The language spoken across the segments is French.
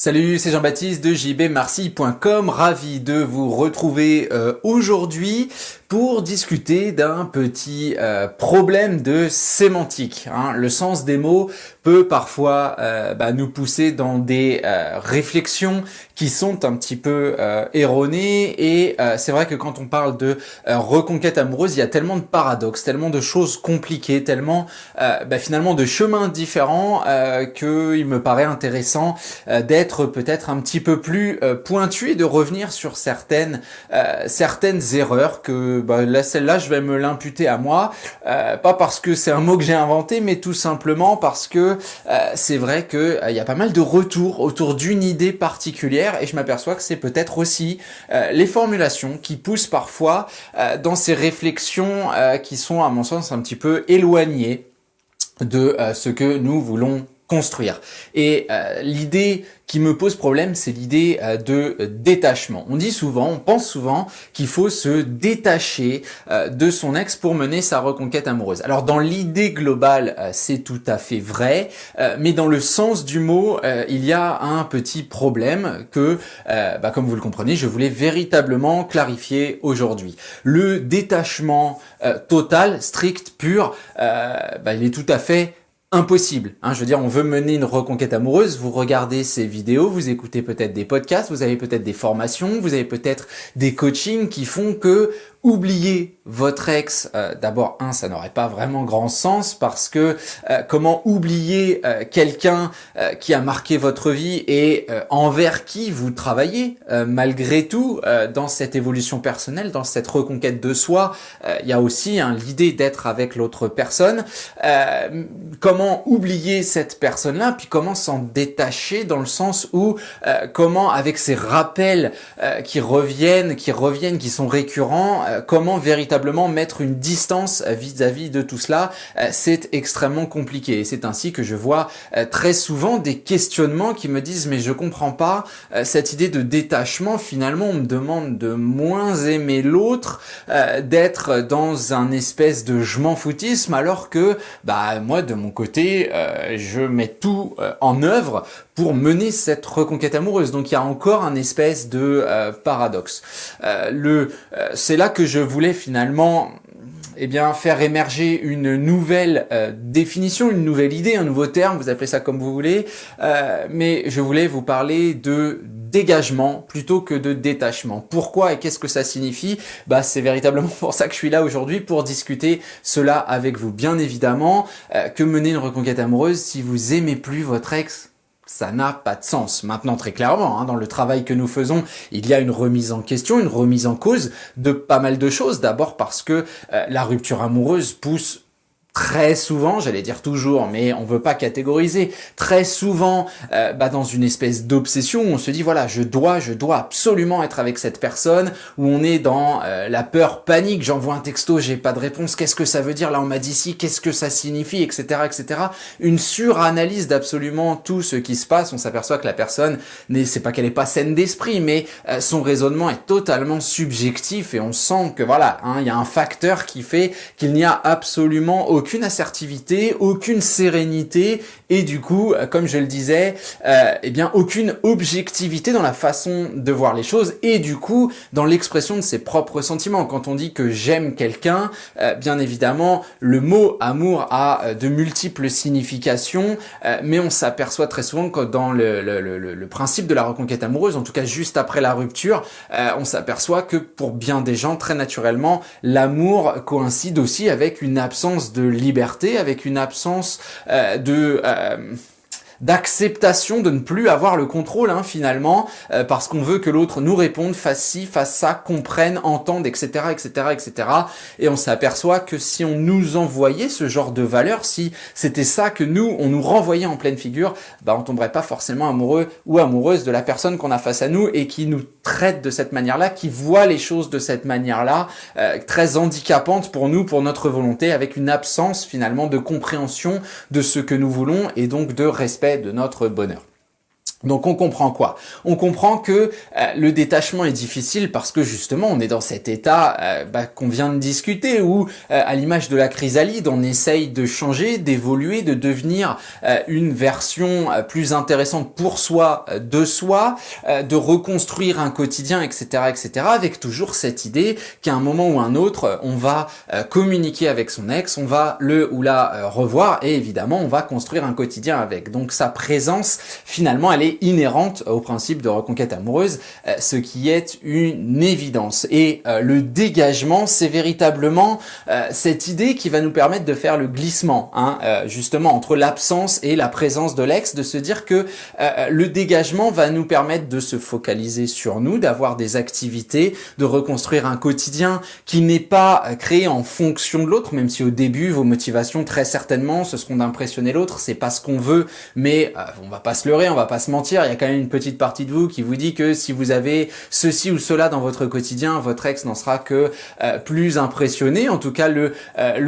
Salut, c'est Jean-Baptiste de jbmarcy.com, ravi de vous retrouver aujourd'hui pour discuter d'un petit problème de sémantique. Le sens des mots peut parfois nous pousser dans des réflexions qui sont un petit peu erronées et c'est vrai que quand on parle de reconquête amoureuse, il y a tellement de paradoxes, tellement de choses compliquées, tellement finalement de chemins différents qu'il me paraît intéressant d'être peut-être un petit peu plus pointu et de revenir sur certaines erreurs que là celle-là je vais me l'imputer à moi, pas parce que c'est un mot que j'ai inventé, mais tout simplement parce que c'est vrai que il y a pas mal de retours autour d'une idée particulière et je m'aperçois que c'est peut-être aussi les formulations qui poussent parfois dans ces réflexions qui sont à mon sens un petit peu éloignées de ce que nous voulons construire. Et l'idée qui me pose problème, c'est l'idée de détachement. On pense souvent qu'il faut se détacher de son ex pour mener sa reconquête amoureuse. Alors dans l'idée globale, c'est tout à fait vrai, mais dans le sens du mot, il y a un petit problème que, comme vous le comprenez, je voulais véritablement clarifier aujourd'hui. Le détachement total, strict, pur, il est tout à fait impossible. Je veux dire, on veut mener une reconquête amoureuse, vous regardez ces vidéos, vous écoutez peut-être des podcasts, vous avez peut-être des formations, vous avez peut-être des coachings qui font que oublier votre ex, d'abord, ça n'aurait pas vraiment grand sens parce que comment oublier quelqu'un qui a marqué votre vie et envers qui vous travaillez malgré tout dans cette évolution personnelle, dans cette reconquête de soi, il y a aussi l'idée d'être avec l'autre personne. Comment oublier cette personne-là, puis comment s'en détacher dans le sens où comment avec ces rappels qui reviennent, qui sont récurrents, comment véritablement mettre une distance vis-à-vis de tout cela, c'est extrêmement compliqué. Et c'est ainsi que je vois très souvent des questionnements qui me disent mais je comprends pas cette idée de détachement. Finalement, on me demande de moins aimer l'autre, d'être dans un espèce de je m'en foutisme, alors que moi de mon côté, je mets tout en œuvre pour mener cette reconquête amoureuse. Donc il y a encore un espèce de paradoxe. C'est là que je voulais finalement faire émerger une nouvelle définition, une nouvelle idée, un nouveau terme, vous appelez ça comme vous voulez, mais je voulais vous parler de dégagement plutôt que de détachement. Pourquoi et qu'est-ce que ça signifie ? C'est véritablement pour ça que je suis là aujourd'hui, pour discuter cela avec vous. Bien évidemment, que mener une reconquête amoureuse si vous aimez plus votre ex, ça n'a pas de sens. Maintenant, très clairement, dans le travail que nous faisons, il y a une remise en question, une remise en cause de pas mal de choses. D'abord parce que la rupture amoureuse pousse très souvent, j'allais dire toujours, mais on veut pas catégoriser, très souvent dans une espèce d'obsession où on se dit voilà, je dois absolument être avec cette personne, où on est dans la peur, panique, j'envoie un texto, j'ai pas de réponse, qu'est-ce que ça veut dire, là on m'a dit ci, qu'est-ce que ça signifie, etc., etc. Une suranalyse d'absolument tout ce qui se passe, on s'aperçoit que la personne, c'est pas qu'elle est pas saine d'esprit, mais son raisonnement est totalement subjectif et on sent que voilà, il y a un facteur qui fait qu'il n'y a absolument aucune assertivité, aucune sérénité et du coup, comme je le disais, aucune objectivité dans la façon de voir les choses et du coup, dans l'expression de ses propres sentiments. Quand on dit que j'aime quelqu'un, bien évidemment, le mot amour a de multiples significations, mais on s'aperçoit très souvent que dans le principe de la reconquête amoureuse, en tout cas juste après la rupture, on s'aperçoit que pour bien des gens, très naturellement, l'amour coïncide aussi avec une absence de liberté, avec une absence d'acceptation de ne plus avoir le contrôle finalement, parce qu'on veut que l'autre nous réponde, fasse ci, fasse ça, comprenne, entende, etc., etc., etc. Et on s'aperçoit que si on nous envoyait ce genre de valeur, si c'était ça que on nous renvoyait en pleine figure, on tomberait pas forcément amoureux ou amoureuse de la personne qu'on a face à nous et qui nous traite de cette manière-là, qui voit les choses de cette manière-là, très handicapante pour nous, pour notre volonté, avec une absence finalement de compréhension de ce que nous voulons et donc de respect de notre bonheur. Donc on comprend quoi? On comprend que le détachement est difficile parce que justement on est dans cet état qu'on vient de discuter où à l'image de la chrysalide on essaye de changer, d'évoluer, de devenir une version plus intéressante pour soi, de soi, de reconstruire un quotidien, etc., etc., avec toujours cette idée qu'à un moment ou un autre on va communiquer avec son ex, on va le ou la revoir et évidemment on va construire un quotidien avec. Donc sa présence finalement elle est inhérente au principe de reconquête amoureuse, ce qui est une évidence. Et le dégagement, c'est véritablement cette idée qui va nous permettre de faire le glissement, justement entre l'absence et la présence de l'ex, de se dire que le dégagement va nous permettre de se focaliser sur nous, d'avoir des activités, de reconstruire un quotidien qui n'est pas créé en fonction de l'autre, même si au début vos motivations très certainement ce seront d'impressionner l'autre, c'est pas ce qu'on veut, mais on va pas se leurrer, on va pas se mentir, il y a quand même une petite partie de vous qui vous dit que si vous avez ceci ou cela dans votre quotidien, votre ex n'en sera que plus impressionné, en tout cas le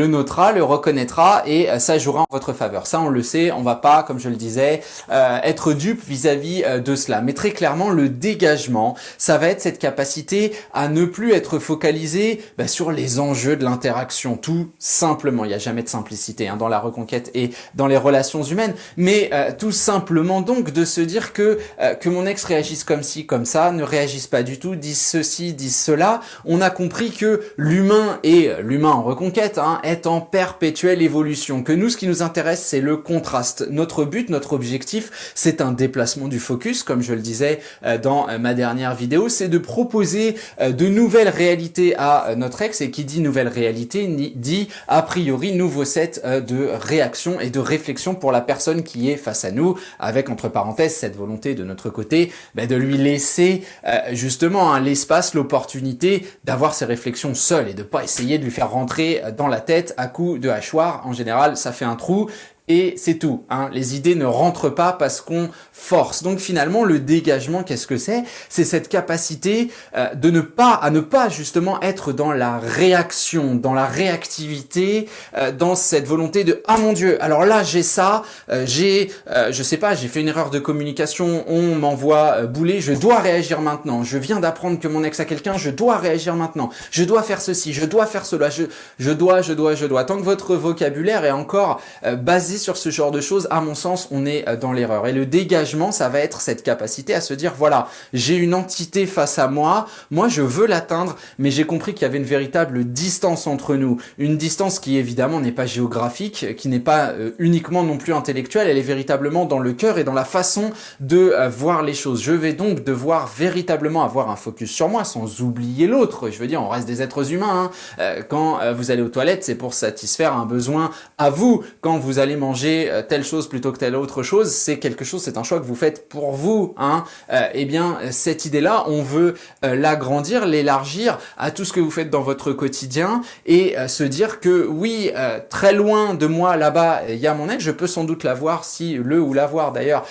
notera, le reconnaîtra et ça jouera en votre faveur. Ça on le sait, on va pas, comme je le disais, être dupe vis-à-vis de cela. Mais très clairement, le dégagement, ça va être cette capacité à ne plus être focalisé sur les enjeux de l'interaction, tout simplement. Il n'y a jamais de simplicité dans la reconquête et dans les relations humaines, mais tout simplement donc de se dire que mon ex réagisse comme ci, comme ça, ne réagisse pas du tout, dise ceci, dise cela. On a compris que l'humain et l'humain en reconquête est en perpétuelle évolution, que nous, ce qui nous intéresse, c'est le contraste. Notre but, notre objectif, c'est un déplacement du focus, comme je le disais dans ma dernière vidéo, c'est de proposer de nouvelles réalités à notre ex, et qui dit nouvelle réalité, dit a priori nouveau set de réactions et de réflexions pour la personne qui est face à nous, avec entre parenthèses cette volonté de notre côté de lui laisser justement l'espace, l'opportunité d'avoir ses réflexions seul et de pas essayer de lui faire rentrer dans la tête à coups de hachoir. En général, ça fait un trou. Et c'est tout, les idées ne rentrent pas parce qu'on force. Donc finalement, le dégagement, qu'est-ce que c'est? C'est cette capacité de ne pas justement être dans la réaction, dans la réactivité, dans cette volonté de « Ah mon Dieu, alors là j'ai ça, je sais pas, j'ai fait une erreur de communication, on m'envoie bouler, je dois réagir maintenant. Je viens d'apprendre que mon ex a quelqu'un, je dois réagir maintenant. Je dois faire ceci, je dois faire cela, je dois. » Tant que votre vocabulaire est encore basé sur ce genre de choses, à mon sens, on est dans l'erreur. Et le dégagement, ça va être cette capacité à se dire, voilà, j'ai une entité face à moi je veux l'atteindre, mais j'ai compris qu'il y avait une véritable distance entre nous. Une distance qui évidemment n'est pas géographique, qui n'est pas uniquement non plus intellectuelle, elle est véritablement dans le cœur et dans la façon de voir les choses. Je vais donc devoir véritablement avoir un focus sur moi, sans oublier l'autre. Je veux dire, on reste des êtres humains. Quand vous allez aux toilettes, c'est pour satisfaire un besoin à vous. Quand vous allez manger telle chose plutôt que telle autre chose, c'est quelque chose, c'est un choix que vous faites pour vous. Eh bien, cette idée-là, on veut l'agrandir, l'élargir à tout ce que vous faites dans votre quotidien et se dire que oui, très loin de moi, là-bas, il y a mon ex, je peux sans doute la voir ou la voir d'ailleurs,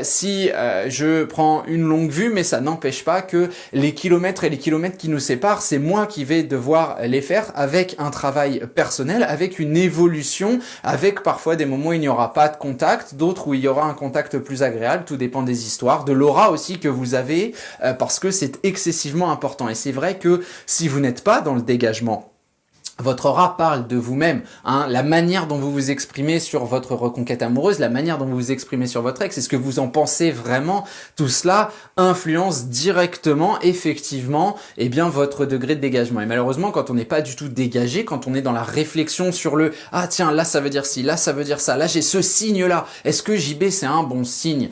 si je prends une longue vue, mais ça n'empêche pas que les kilomètres et les kilomètres qui nous séparent, c'est moi qui vais devoir les faire avec un travail personnel, avec une évolution, avec parfois des moments où il n'y aura pas de contact, d'autres où il y aura un contact plus agréable, tout dépend des histoires, de l'aura aussi que vous avez, parce que c'est excessivement important. Et c'est vrai que si vous n'êtes pas dans le dégagement, votre aura parle de vous-même, la manière dont vous vous exprimez sur votre reconquête amoureuse, la manière dont vous vous exprimez sur votre ex, est-ce que vous en pensez vraiment? Tout cela influence directement, effectivement, votre degré de dégagement. Et malheureusement, quand on n'est pas du tout dégagé, quand on est dans la réflexion sur le « Ah tiens, là ça veut dire ci, là ça veut dire ça, là j'ai ce signe-là, est-ce que JB c'est un bon signe ?»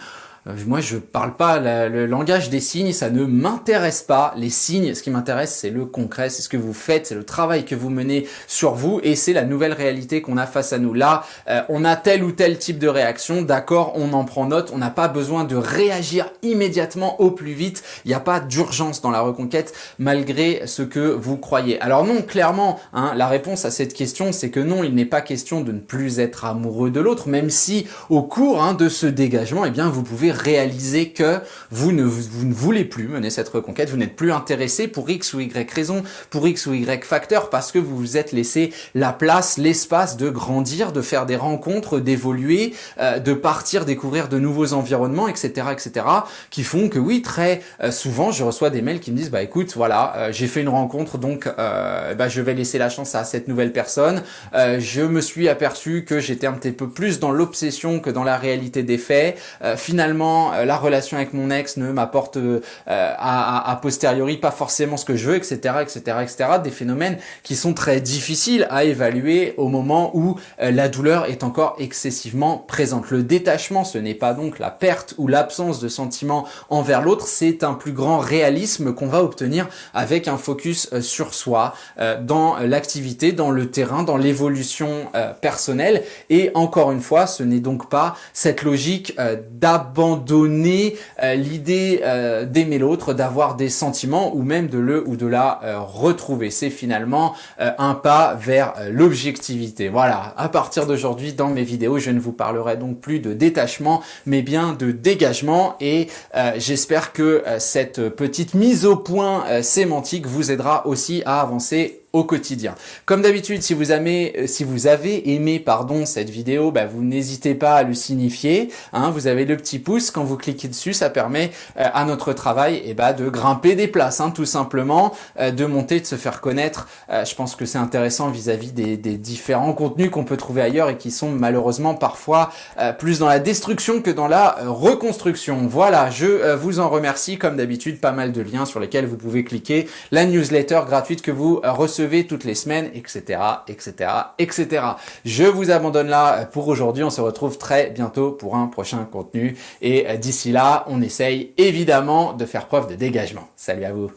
Moi, je parle pas le langage des signes, ça ne m'intéresse pas. Les signes, ce qui m'intéresse, c'est le concret, c'est ce que vous faites, c'est le travail que vous menez sur vous et c'est la nouvelle réalité qu'on a face à nous. Là, on a tel ou tel type de réaction, d'accord, on en prend note, on n'a pas besoin de réagir immédiatement au plus vite. Il n'y a pas d'urgence dans la reconquête, malgré ce que vous croyez. Alors non, clairement, la réponse à cette question, c'est que non, il n'est pas question de ne plus être amoureux de l'autre, même si au cours de ce dégagement, vous pouvez réaliser que vous ne voulez plus mener cette reconquête, vous n'êtes plus intéressé pour X ou Y raison, pour X ou Y facteur, parce que vous vous êtes laissé la place, l'espace de grandir, de faire des rencontres, d'évoluer, de partir découvrir de nouveaux environnements, etc., etc., qui font que oui, très souvent, je reçois des mails qui me disent, bah écoute, voilà, j'ai fait une rencontre, donc je vais laisser la chance à cette nouvelle personne. Je me suis aperçu que j'étais un petit peu plus dans l'obsession que dans la réalité des faits. Finalement, la relation avec mon ex ne m'apporte a posteriori pas forcément ce que je veux, etc., etc., etc. Des phénomènes qui sont très difficiles à évaluer au moment où la douleur est encore excessivement présente. Le détachement, ce n'est pas donc la perte ou l'absence de sentiments envers l'autre, c'est un plus grand réalisme qu'on va obtenir avec un focus sur soi, dans l'activité, dans le terrain, dans l'évolution personnelle. Et encore une fois, ce n'est donc pas cette logique d'abandonner l'idée d'aimer l'autre, d'avoir des sentiments ou même de le ou de la retrouver. C'est finalement un pas vers l'objectivité. Voilà, à partir d'aujourd'hui, dans mes vidéos, je ne vous parlerai donc plus de détachement, mais bien de dégagement, et j'espère que cette petite mise au point sémantique vous aidera aussi à avancer au quotidien. Comme d'habitude, si vous avez aimé cette vidéo, vous n'hésitez pas à le signifier. Vous avez le petit pouce, quand vous cliquez dessus, ça permet à notre travail de grimper des places, tout simplement, de monter, de se faire connaître. Je pense que c'est intéressant vis-à-vis des différents contenus qu'on peut trouver ailleurs et qui sont malheureusement parfois plus dans la destruction que dans la reconstruction. Voilà, je vous en remercie. Comme d'habitude, pas mal de liens sur lesquels vous pouvez cliquer, la newsletter gratuite que vous recevez toutes les semaines, etc., etc., etc. Je vous abandonne là pour aujourd'hui. On se retrouve très bientôt pour un prochain contenu. Et d'ici là, on essaye évidemment de faire preuve de dégagement. Salut à vous.